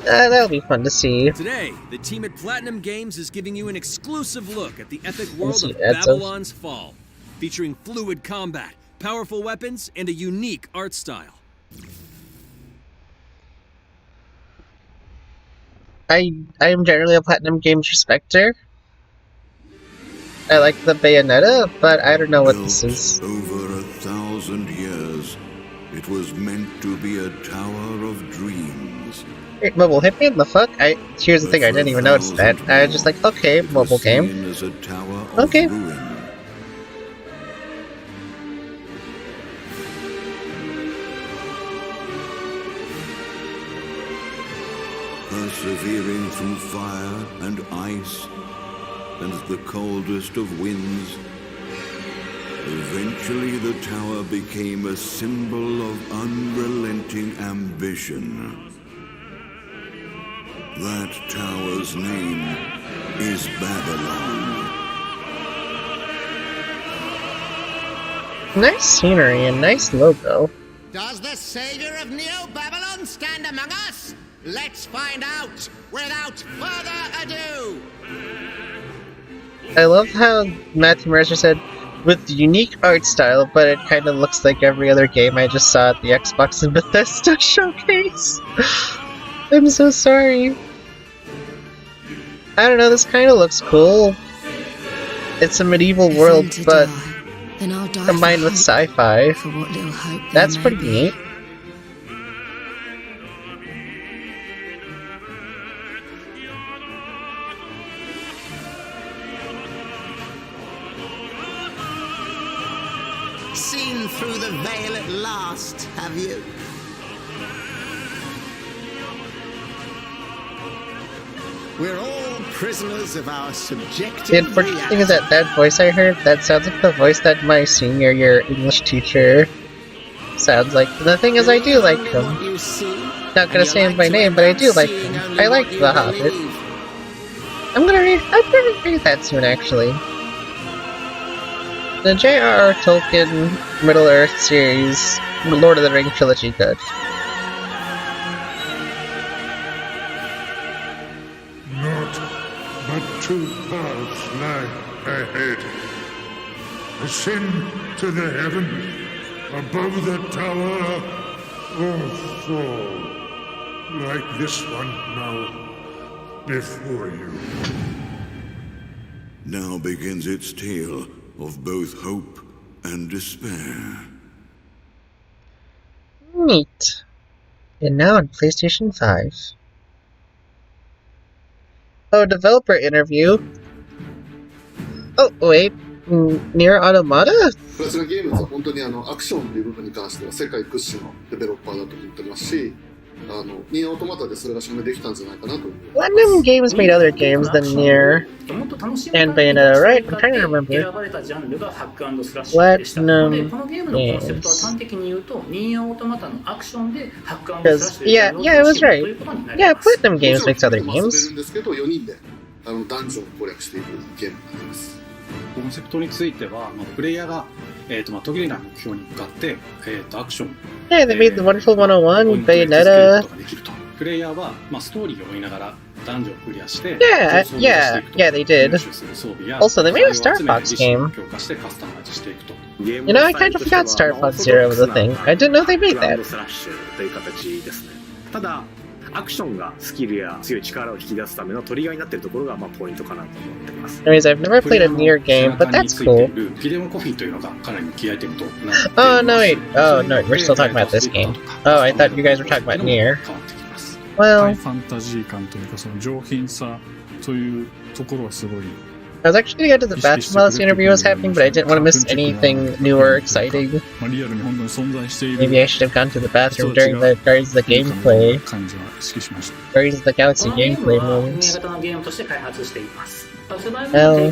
That'll be fun to see. Today, the team at Platinum Games is giving you an exclusive look at the epic world of ads Babylon's Fall, featuring fluid combat, powerful weapons, and a unique art style. I am generally a Platinum Games respecter. I like the Bayonetta, but I don't know what this is. Over 1,000 years, it was meant to be a tower of dreams. Wait, mobile hit me in the fuck? Here's the thing, I didn't even notice that. I was just like, okay, mobile game. As a tower of okay. ruin. Persevering through fire and ice and the coldest of winds, eventually the tower became a symbol of unrelenting ambition. That tower's name is Babylon. Nice scenery and nice logo. Does the savior of Neo Babylon stand among us? Let's find out without further ado. I love how Matthew Mercer said, with the unique art style, but it kind of looks like every other game I just saw at the Xbox and Bethesda showcase. I'm so sorry. I don't know, this kind of looks cool. It's a medieval world, but combined with sci-fi. That's pretty neat. Seen through the veil at last, have you? We're all prisoners of our subjective The unfortunate thing is that voice I heard, that sounds like the voice that my senior year English teacher sounds like. The thing is, I do like him. Not gonna say him by name, but I do like him. I liked The Hobbit. I'm gonna read that soon, actually. The J.R.R. Tolkien Middle-earth series, Lord of the Rings trilogy, good. Not but 2 paths lie ahead. Ascend to the heavens above the tower, or fall like this one now before you. Now begins its tale of both hope and despair. Neat. And now on PlayStation 5. Oh, developer interview. Oh, wait. Nier Automata? プラチナゲームズは本当にアクションという部分に関しては世界屈指のデベロッパーだと思ってますし、ニアオートマタでそれが証明できたんじゃないかなと思います。Platinum Games made other games than Nier and Bayonetta, right? I'm trying to remember. Platinum Games. Because, yeah, it was right. Yeah, Platinum Games makes other games. ですけど4人でダンジョンを攻略していくゲームになります。コンセプトについては、プレイヤーが途切れない目標に向かって、アクション Yeah, they made the Wonderful 101, Bayonetta. プレイヤーは、ストーリーを追いながらダンジョンをクリアして、Yeah, they did. Also, they made a Star Fox game. 強化してカスタマイズしていくと。You know, I kind of forgot Star Fox Zero was a thing. I didn't know they made that. という形ですね。ただアクションがスキルや強い力を引き出すためのトリガーになっているところがポイントかなと思っています。Anyways, I've never played a Nier game, but that's cool. Oh, no, wait. Oh, no, we're still talking about this game. Oh, I thought you guys were talking about Nier. Well, ファンタジー感というかその上品さというところはすごい I was actually going to go to the bathroom while this interview was happening, but I didn't want to miss anything new or exciting. Maybe I should have gone to the bathroom during the Guardians of the Gameplay. Guardians of the Galaxy gameplay moments. 定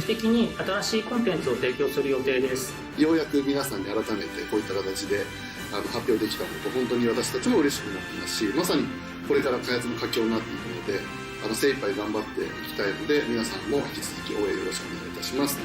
期的に新しいコンテンツを提供する予定です。ようやく皆さんに改めてこういった形で発表できたこと本当に私たちも嬉しくなっていますし、まさにこれから開発の佳境になっていくので。精一杯頑張っていきたいので皆さんも引き続き応援よろしくお願いいたします。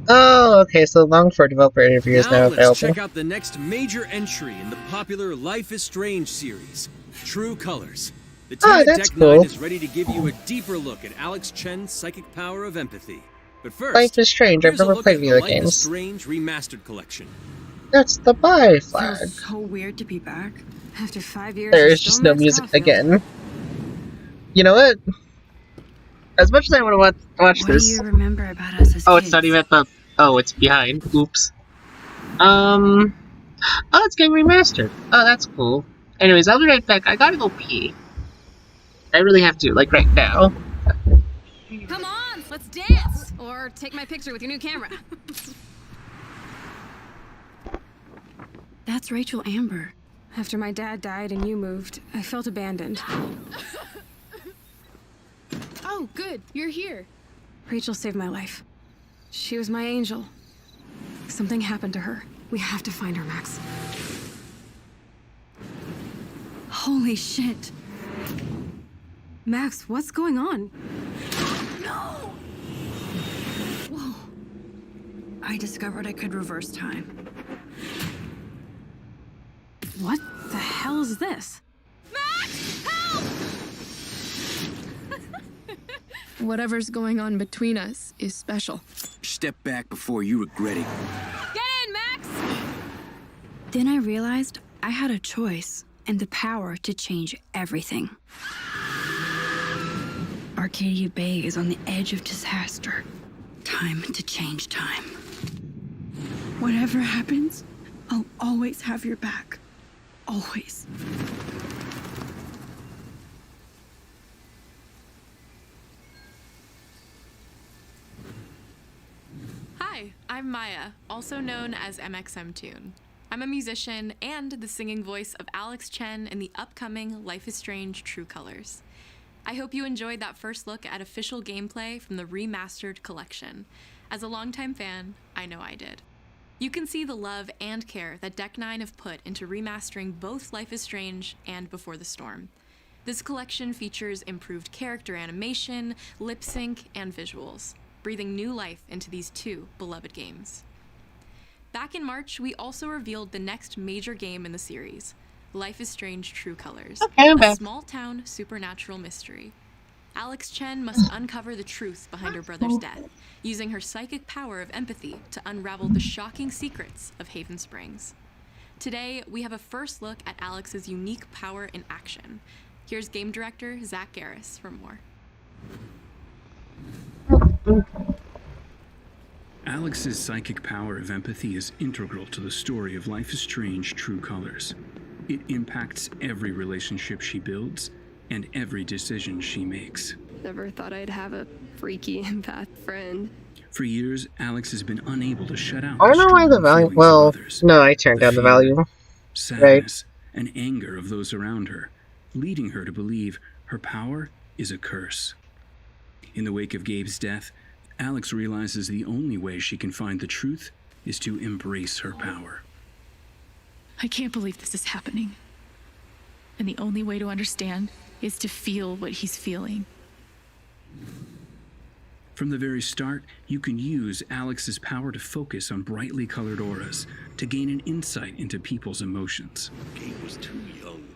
Oh, okay, so the long for developer interview is now let's available. check out the next major entry in the popular Life is Strange series, True Colors. The team at that's Deck cool. 9 is ready to give you a deeper look at Alex Chen's psychic power of empathy. But first, Life is Strange. I've here's a never look played at the video Life is games. Strange remastered collection. That's the buy flag. Feels so weird to be back. After 5 years, There is just no music again. You know what? As much as I want to watch What this. do you remember about us as Oh, kids? it's not even at the. Oh, it's behind. Oops. Oh, it's getting remastered. Oh, that's cool. Anyways, I'll be right back. I gotta go pee. I really have to, like right now. Come on, let's dance! Or take my picture with your new camera. That's Rachel Amber. After my dad died and you moved, I felt abandoned. Oh, good, you're here. Rachel saved my life. She was my angel. Something happened to her. We have to find her, Max. Holy shit. Max, what's going on? No! Whoa. I discovered I could reverse time. What the hell is this? Max, help! Whatever's going on between us is special. Step back before you regret it. Get in, Max! Then I realized I had a choice and the power to change everything. Arcadia Bay is on the edge of disaster. Time to change time. Whatever happens, I'll always have your back. Always. Hi, I'm Maya, also known as MXM Tune. I'm a musician and the singing voice of Alex Chen in the upcoming Life is Strange True Colors. I hope you enjoyed that first look at official gameplay from the remastered collection. As a longtime fan, I know I did. You can see the love and care that Deck 9 have put into remastering both Life is Strange and Before the Storm. This collection features improved character animation, lip sync, and visuals, breathing new life into these two beloved games. Back in March, we also revealed the next major game in the series, Life is Strange True Colors, a small-town supernatural mystery. Alex Chen must uncover the truth behind her brother's death, using her psychic power of empathy to unravel the shocking secrets of Haven Springs. Today, we have a first look at Alex's unique power in action. Here's game director Zach Garris for more. Alex's psychic power of empathy is integral to the story of Life is Strange True Colors. It impacts every relationship she builds and every decision she makes. Never thought I'd have a freaky empath friend. For years, Alex has been unable to shut out I don't know why the volume. Well, no, I turned down the volume. Sadness, and anger of those around her, leading her to believe her power is a curse. In the wake of Gabe's death, Alex realizes the only way she can find the truth is to embrace her power. I can't believe this is happening. And the only way to understand is to feel what he's feeling. From the very start, you can use Alex's power to focus on brightly colored auras to gain an insight into people's emotions. Gabe was too young.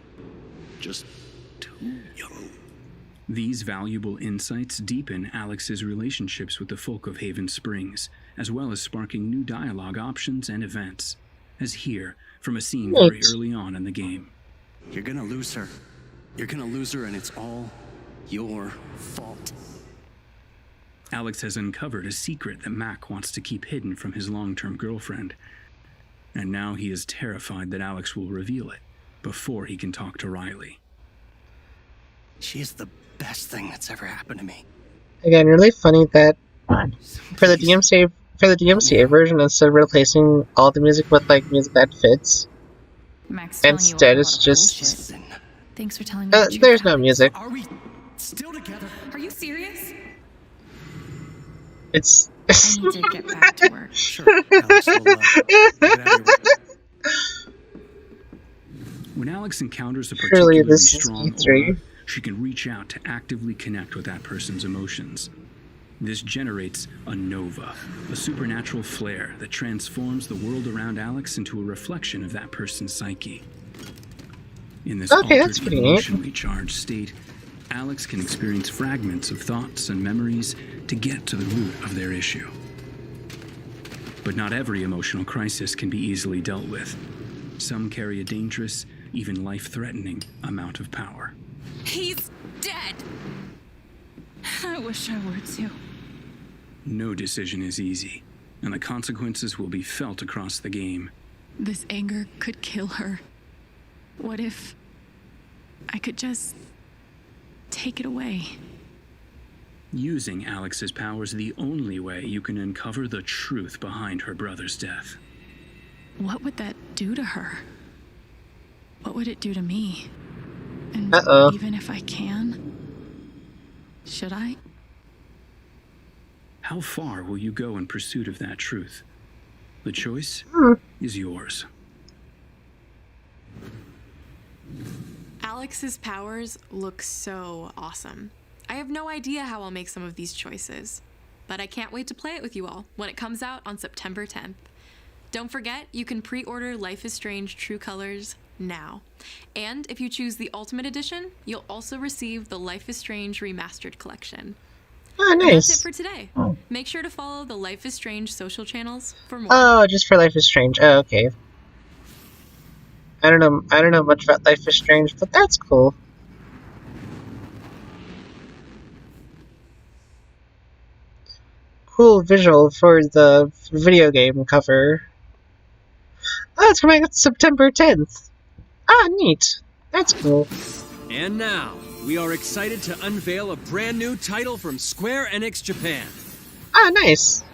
Just too young. These valuable insights deepen Alex's relationships with the folk of Haven Springs, as well as sparking new dialogue options and events, as here from a scene very early on in the game. You're gonna lose her. You're gonna lose her, and it's all your fault. Alex has uncovered a secret that Mac wants to keep hidden from his long-term girlfriend, and now he is terrified that Alex will reveal it before he can talk to Riley. She is the best thing that's ever happened to me. Again, really funny that for the DMCA version, instead of replacing all the music with like music that fits, instead it's just Thanks for telling me. There's no music. Are we still together? Are you serious? It's. I need to get back to work. Sure. Alex will, get out of your way. When Alex encounters a Surely particularly this is strong E3. aura, she can reach out to actively connect with that person's emotions. This generates a nova, a supernatural flare that transforms the world around Alex into a reflection of that person's psyche. In this altered, emotionally charged state, Alex can experience fragments of thoughts and memories to get to the root of their issue. But not every emotional crisis can be easily dealt with. Some carry a dangerous, even life-threatening amount of power. He's dead. I wish I were too. No decision is easy, and the consequences will be felt across the game. This anger could kill her. What if I could just take it away? Using Alex's power is the only way you can uncover the truth behind her brother's death. What would that do to her? What would it do to me? And even if I can, should I? How far will you go in pursuit of that truth? The choice is yours. Alex's powers look so awesome. I have no idea how I'll make some of these choices, but I can't wait to play it with you all when it comes out on September 10th. Don't forget, you can pre-order Life is Strange True Colors now. And if you choose the Ultimate Edition, you'll also receive the Life is Strange Remastered Collection. Oh, nice. And that's it for today. Make sure to follow the Life is Strange social channels for more. Oh, just for Life is Strange. Oh, okay. I don't know much about Life is Strange, but that's cool. Cool visual for the video game cover. Oh, it's coming out September 10th. Ah, neat. That's cool. And now, we are excited to unveil a brand new title from Square Enix Japan. Ah, nice.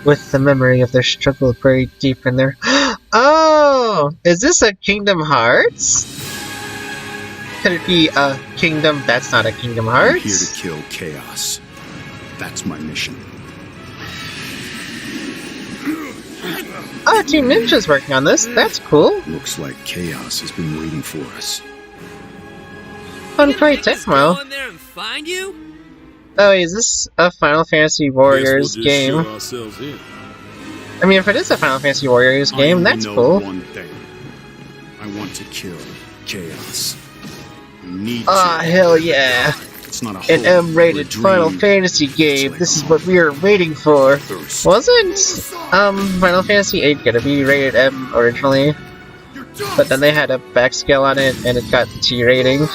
With the memory of their struggle buried deep in their... Oh, is this a Kingdom Hearts? Could it be a kingdom that's not a Kingdom Hearts? I'm here to kill chaos. That's my mission. Oh, Team Ninja's working on this. That's cool. Looks like chaos has been waiting for us. Fun fight, Tecmo. Go in there and find you? Oh, is this a Final Fantasy Warriors game? I mean, if it is a Final Fantasy Warriors game, that's cool. One thing. I want to kill chaos. Need ah, hell yeah. It's not a an M-rated Final Fantasy game. This is what we were waiting for. Wasn't Final Fantasy 8 gonna be rated M originally? But then they had a backscale on it and it got the T rating.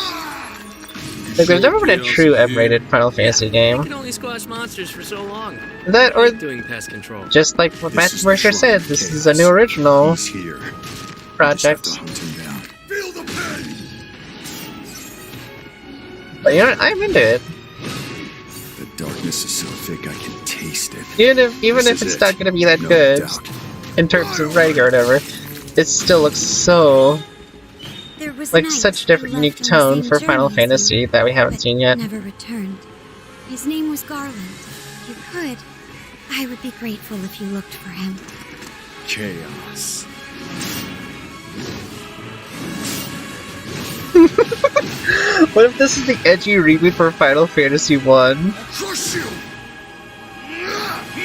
Like, there's never been a true M-rated Final Fantasy You game. can only squash monsters for so long. That or doing pest control. just like what Matthew Mercer said, this is a new original project. But you know what? I'm into it. The darkness is so thick I can taste it. Even if it's not gonna be that good in terms of writing or whatever, it still looks so like such a different, unique tone for Final Fantasy that we haven't seen yet. Never returned. His name was Garland. You could. I would be grateful if you looked for him. Chaos. What if this is the edgy reboot for Final Fantasy 1? Crush you!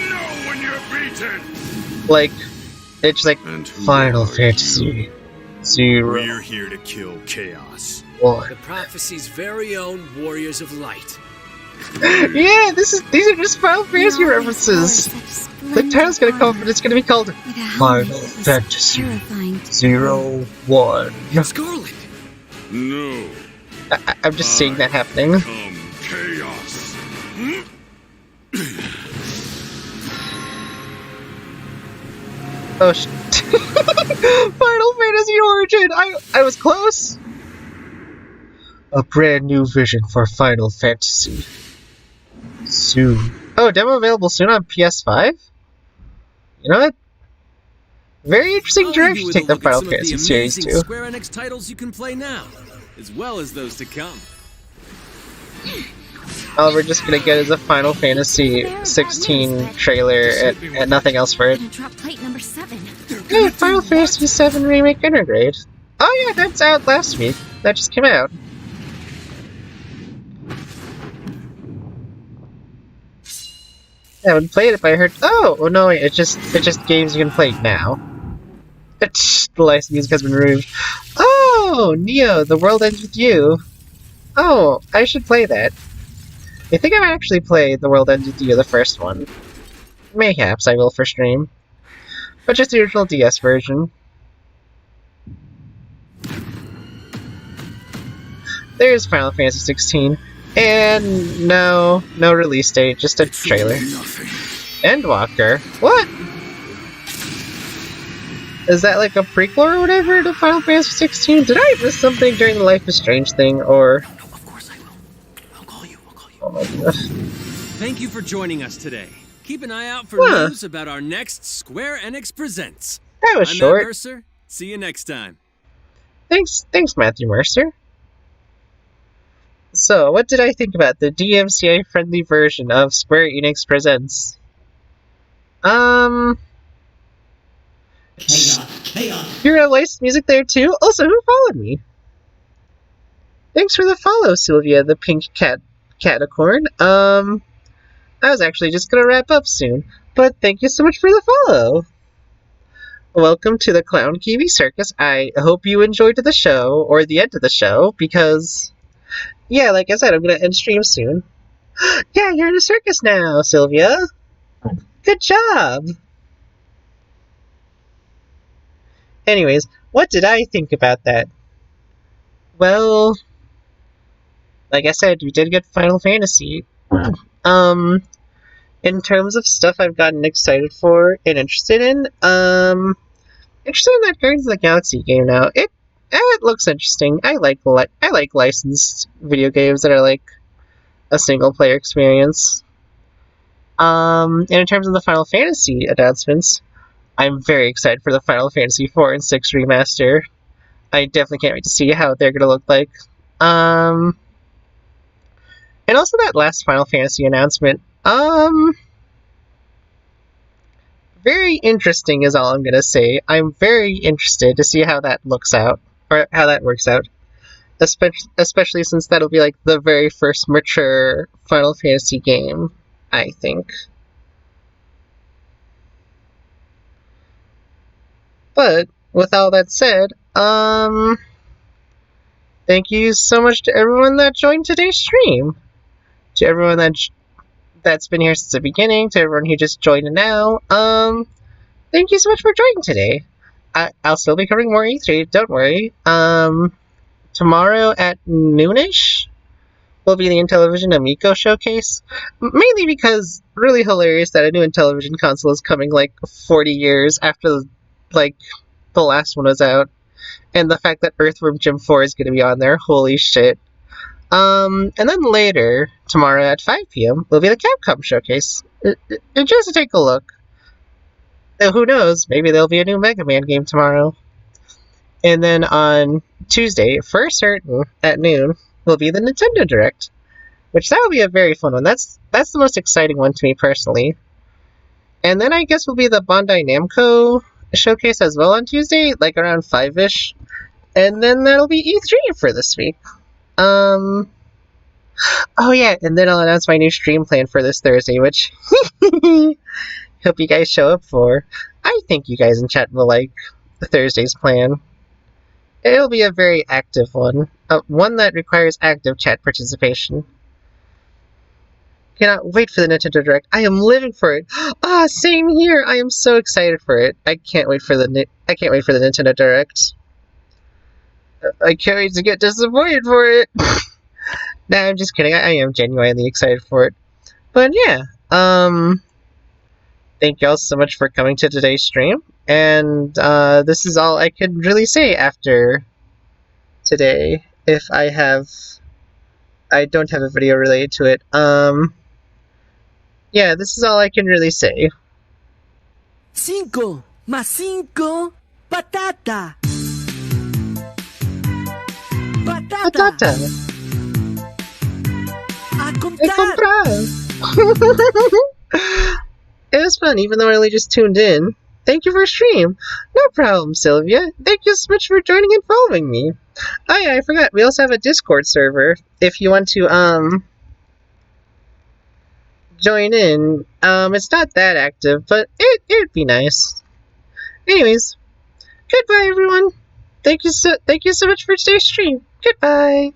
Know when you're beaten! Like, it's like Final Fantasy 0. We're here to kill chaos. The prophecy's very own Warriors of Light. Yeah, these are just Final Fantasy references. The title's gonna come up and it's gonna be called Final Fantasy 01. Scarlet! No. I'm just seeing that happening. Chaos. Oh sh Final Fantasy Origin! I was close! A brand new vision for Final Fantasy. Soon. Oh, demo available soon on PS5? You know what? Very interesting direction to take the Final Fantasy series to. Square Enix titles you can play now, as well as those to come. All we're just gonna get is a Final Fantasy 16 trailer and nothing else for it. Hey, Final Fantasy 7 Remake Intergrade. Oh yeah, that's out last week. That just came out. I haven't played it, but I heard. Oh no, wait, it's just games you can play now. The license music has been removed. Oh, Neo, The World Ends With You. Oh, I should play that. I think I might actually play The World Ends With You, the first one. Mayhaps I will for stream. But just the original DS version. There's Final Fantasy 16. And no release date, just a trailer. Endwalker? What? Is that like a prequel or whatever to Final Fantasy 16? Did I miss something during the Life is Strange thing, or... No, of course I will. I'll call you. Oh my goodness. Thank you for joining us today. Keep an eye out for news about our next Square Enix Presents. That was I'm short. Matt Mercer. See you next time. Thanks, Matthew Mercer. So, what did I think about the DMCA-friendly version of Square Enix Presents? You're gonna license music there too? Also, who followed me? Thanks for the follow, Sylvia, the pink catacorn. I was actually just gonna wrap up soon, but thank you so much for the follow. Welcome to the Clown Kiwi Circus. I hope you enjoyed the show, or the end of the show, because, yeah, like I said, I'm gonna end stream soon. Yeah, you're in a circus now, Sylvia. Good job. Anyways, what did I think about that? Well, like I said, we did get Final Fantasy. In terms of stuff I've gotten excited for and interested in, interested in that Guardians of the Galaxy game now. It looks interesting. I like licensed video games that are like a single player experience. And in terms of the Final Fantasy announcements, I'm very excited for the Final Fantasy 4 and 6 remaster. I definitely can't wait to see how they're gonna look like. And also that last Final Fantasy announcement. Very interesting is all I'm gonna say. I'm very interested to see how that looks out, or how that works out. Especially since that'll be like the very first mature Final Fantasy game, I think. But with all that said, thank you so much to everyone that joined today's stream. To everyone that's been here since the beginning, to everyone who just joined now, thank you so much for joining today. I'll still be covering more E3, don't worry. Tomorrow at noonish will be the Intellivision Amico showcase. Mainly because really hilarious that a new Intellivision console is coming like 40 years after like the last one was out. And the fact that Earthworm Jim 4 is going to be on there, holy shit. And then later, tomorrow at 5 p.m., will be the Capcom showcase. Just to take a look. Who knows, maybe there'll be a new Mega Man game tomorrow. And then on Tuesday, for certain, at noon, will be the Nintendo Direct. Which that will be a very fun one. That's the most exciting one to me personally. And then I guess will be the Bandai Namco showcase as well on Tuesday, like around 5-ish. And then that'll be E3 for this week. Oh yeah, and then I'll announce my new stream plan for this Thursday, which hope you guys show up for. I think you guys in chat will like Thursday's plan. It'll be a very active one. One that requires active chat participation. Cannot wait for the Nintendo Direct. I am living for it. Same here. I am so excited for it. I can't wait for the Nintendo Direct. I can't wait to get disappointed for it. Nah, I'm just kidding. I am genuinely excited for it. But yeah, thank y'all so much for coming to today's stream. And this is all I can really say after today. If I don't have a video related to it. Yeah, this is all I can really say. 5 más 5, patata. Patata. A comprar. It was fun, even though I only just tuned in. Thank you for stream. No problem, Sylvia. Thank you so much for joining and following me. Oh yeah, I forgot. We also have a Discord server. If you want to, join in. It's not that active, but it'd be nice. Anyways, goodbye everyone. Thank you so much for today's stream. Goodbye.